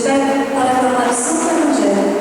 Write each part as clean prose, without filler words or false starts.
pé para aclamar o Santo Evangelho.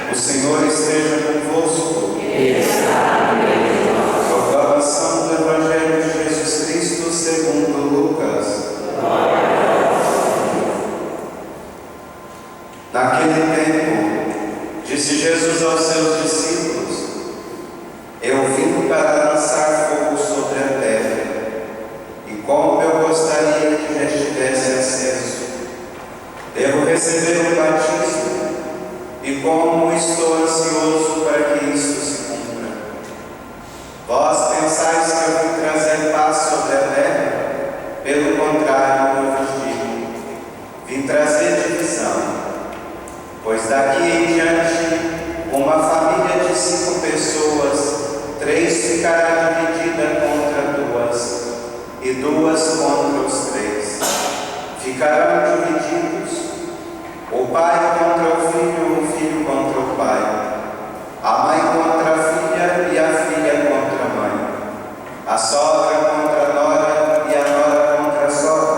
O Senhor esteja convosco. Proclamação do Evangelho de Jesus Cristo segundo Lucas. Naquele tempo, disse Jesus aos seus discípulos: Eu vim para lançar fogo sobre a terra, e como eu gostaria que já estivesse aceso. Devo receber o batismo, e como estou ansioso para que isto se cumpra. Vós pensais que eu vim trazer paz sobre a terra? Pelo contrário, eu vos digo: vim trazer divisão. Pois daqui em diante, uma família de 5 pessoas, 3 ficará dividida contra 2, e 2 contra os 3. Ficarão divididos, o pai contra o filho contra o pai, a mãe contra a filha e a filha contra a mãe, a sogra contra a nora e a nora contra a sogra.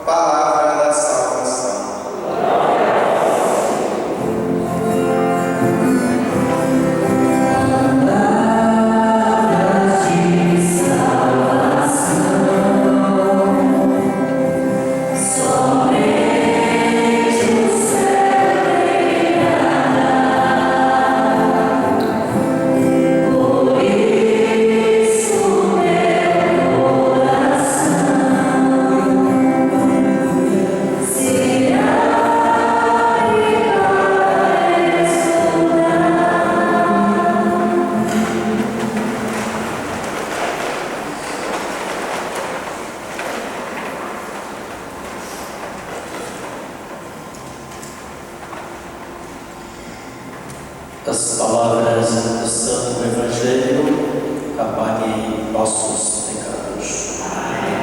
Palavra da salvação. As palavras do Santo Evangelho apaguem nossos pecados. Amém.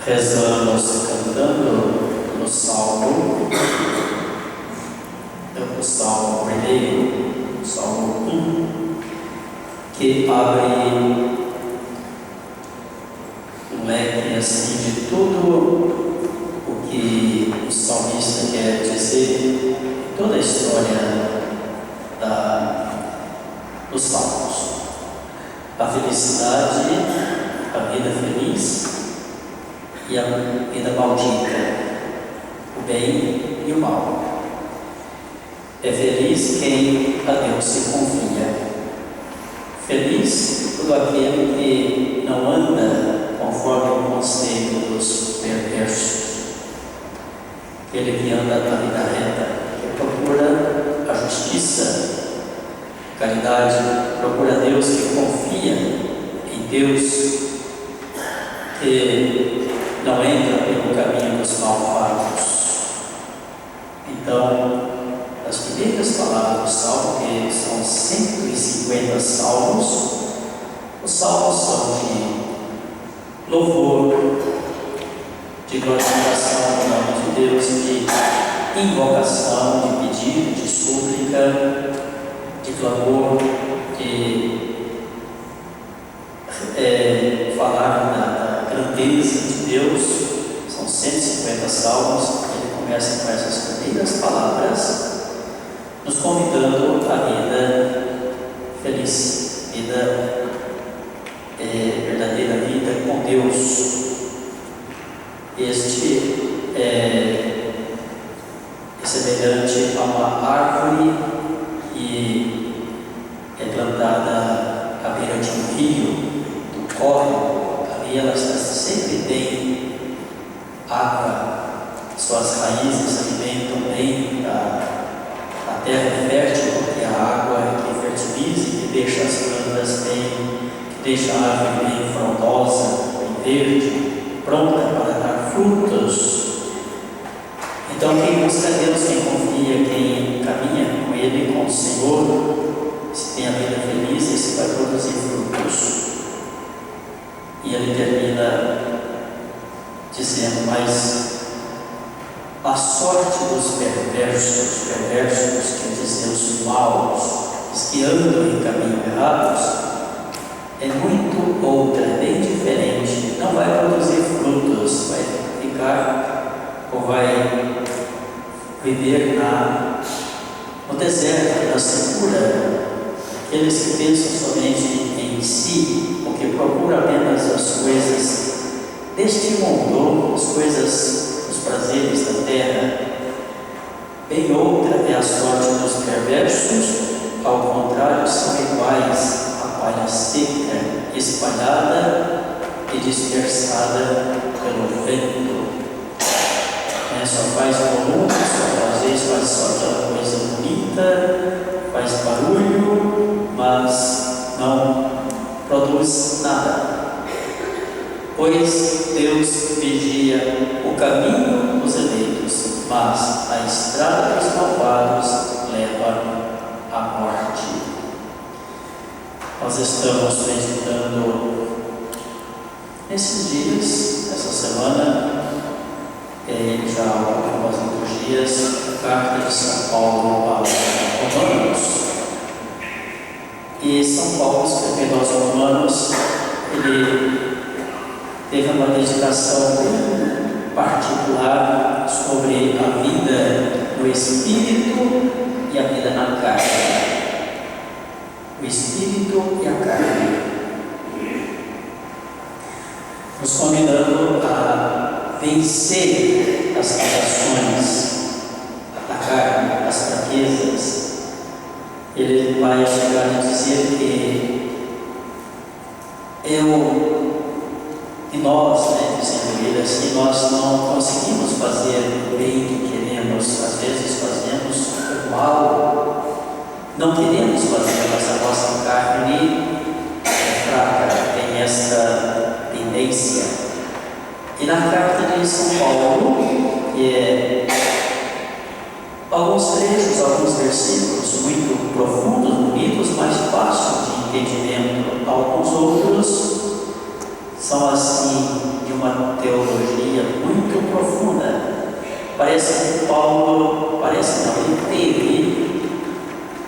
Rezamos cantando no Salmo, o Salmo 1, o Salmo 1, que abre um leque assim de tudo o que o salmista quer dizer, toda a história dos salmos. A felicidade, a vida feliz e a vida maldita, o bem e o mal. É feliz quem a Deus se confia. Feliz todo aquele que não anda conforme o conselho dos perversos. Aquele que anda na vida reta, que procura a justiça, a caridade, procura Deus, que confia em Deus, que não entra pelo caminho dos malvados. Então, as primeiras palavras do Salmo, que são 150 salmos, os salmos são de louvor, de glorificação do nome de Deus, de invocação, de pedido, de súplica, de clamor, de falar da grandeza de Deus. São 150 salmos. Ele começa com essas primeiras palavras, nos convidando à vida feliz, verdadeira vida com Deus. Este é semelhante a uma árvore que é plantada à beira de um rio, córrego. Ali ela sempre tem água suas raízes alimentam bem a terra fértil, porque a água é que fertiliza e que deixa as plantas bem, que deixa a árvore bem frondosa, bem verde, pronta para dar frutos. Então, quem busca Deus, quem confia, quem caminha com Ele, com o Senhor, se tem a vida feliz, esse vai produzir frutos. E ele termina dizendo: mas a sorte dos perversos, quer dizer, os maus, os que andam em caminho errados, é muito outra, bem diferente. Não vai produzir frutos, vai ficar ou vai viver no deserto, na secura. Aqueles que pensam somente em si, ou que procuram apenas as coisas deste mundo, as coisas, os prazeres da terra. Bem outra é a sorte dos perversos, ao contrário, são iguais à palha seca, espalhada e dispersada pelo vento. Só faz volume, às vezes faz só aquela coisa bonita, faz barulho, mas não produz nada. Pois Deus vigia o caminho dos eleitos, mas a estrada dos malvados leva à morte. Nós estamos meditando nesses dias, essa semana, já há alguns dias, a carta de São Paulo aos Romanos. E São Paulo, escrevendo aos Romanos, ele teve uma dedicação particular sobre a vida no Espírito e a vida na carne. O Espírito e a carne. Nos convidando a vencer as tentações da carne, as fraquezas. Ele vai chegar a dizer que e nós, dizendo ele assim, nós não conseguimos fazer o bem que queremos, às vezes fazemos o mal, não queremos fazer, mas a nossa carne é fraca, tem essa tendência. E na carta de São Paulo, que é alguns trechos, alguns versículos muito profundos, bonitos, mas fáceis de entendimento. Alguns outros são assim, de uma teologia muito profunda. Parece que Paulo, ele teve,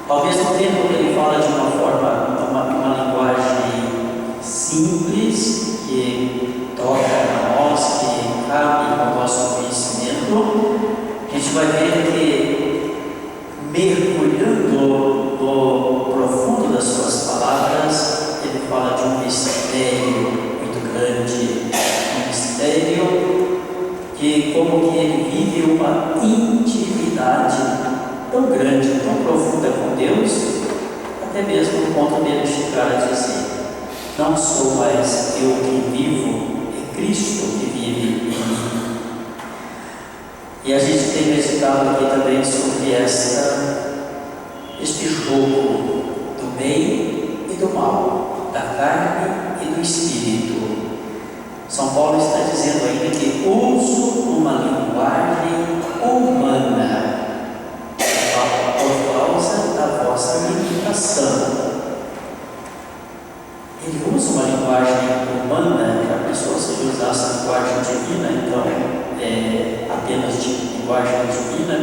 ao mesmo tempo que ele fala de uma forma, uma linguagem simples, que toca a nós, que cabe ao nosso conhecimento, a gente vai ver que, mergulhando no profundo das suas palavras, ele fala de um mistério muito grande, um mistério que, como que ele vive uma intimidade tão grande, tão profunda com Deus, até mesmo no ponto dele chegar a dizer: não sou mais eu que vivo, é Cristo que vive em mim. E a gente tem meditado aqui também sobre este jogo do bem e do mal, da carne e do espírito. São Paulo está dizendo ainda que uso uma linguagem humana por causa da vossa limitação. Ele usa uma linguagem humana, que a pessoa, se ele usasse a linguagem divina, então apenas de linguagem divina,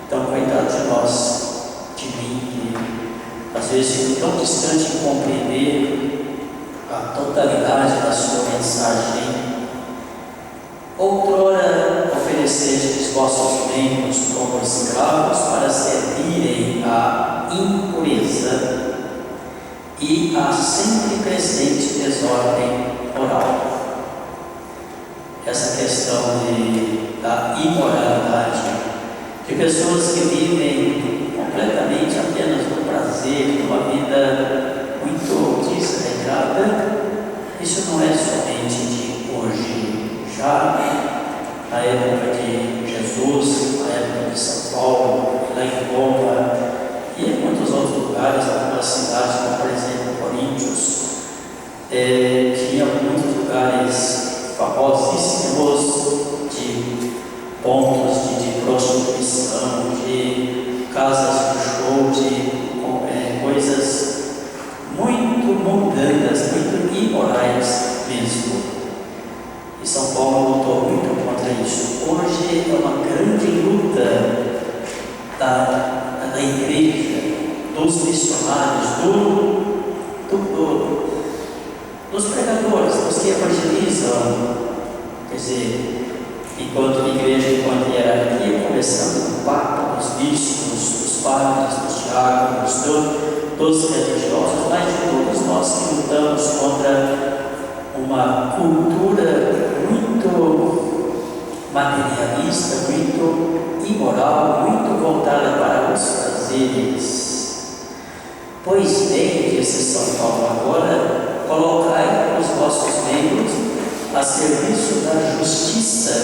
então coitado de nós, de mim, que às vezes fico tão distante de compreender a totalidade da sua mensagem. Outrora oferecestes vossos membros como escravos para servirem à impureza e a sempre presente desordem moral. Essa questão da imoralidade, de pessoas que vivem completamente apenas no prazer, numa vida muito desregrada, isso não é somente de hoje. Já na época de Jesus, na época de São Paulo, lá em Roma e em muitos outros lugares, algumas cidades, como por exemplo Coríntios, tinha muitos lugares famosíssimos de pontos de prostituição, de casas de show, de coisas muito mundanas, muito imorais mesmo. E São Paulo lutou muito contra isso. Hoje é uma grande luta da igreja, dos missionários, dos pregadores, dos que evangelizam. Quer dizer, enquanto igreja, enquanto hierarquia, começando do Papa, dos bispos, dos padres, dos diáconos, dos religiosos, mas de todos nós que lutamos contra uma cultura muito materialista, muito imoral, muito voltada para os prazeres. Pois bem, disse São Paulo agora, colocai os vossos membros a serviço da justiça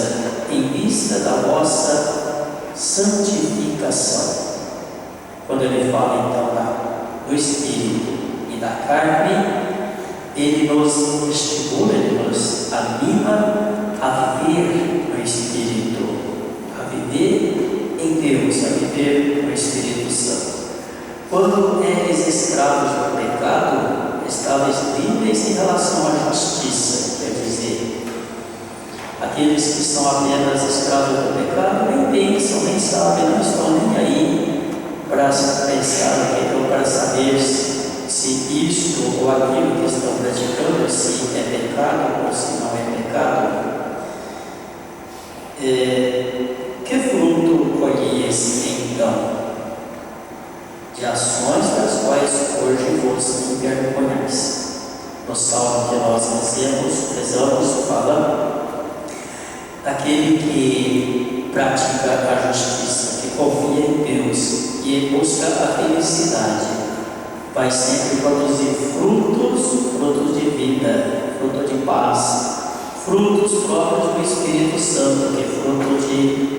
em vista da vossa santificação. Quando ele fala então do Espírito e da carne, ele nos estimula, ele nos anima a viver no Espírito, a viver em Deus, a viver no Espírito Santo. Quando eres escravos do pecado, estavas livres em relação à justiça, quer dizer, aqueles que são apenas escravos do pecado nem pensam, nem sabem, não estão nem aí para pensar ou para saber se isto ou aquilo que estão praticando, se é pecado ou se não é pecado. Que fruto colhies então? De ações das quais hoje vos envergonhais. No salmo que nós rezamos, fala daquele que pratica a justiça, que confia em Deus e busca a felicidade, vai sempre produzir frutos de vida, fruto de paz, frutos próprios do Espírito Santo, que é fruto de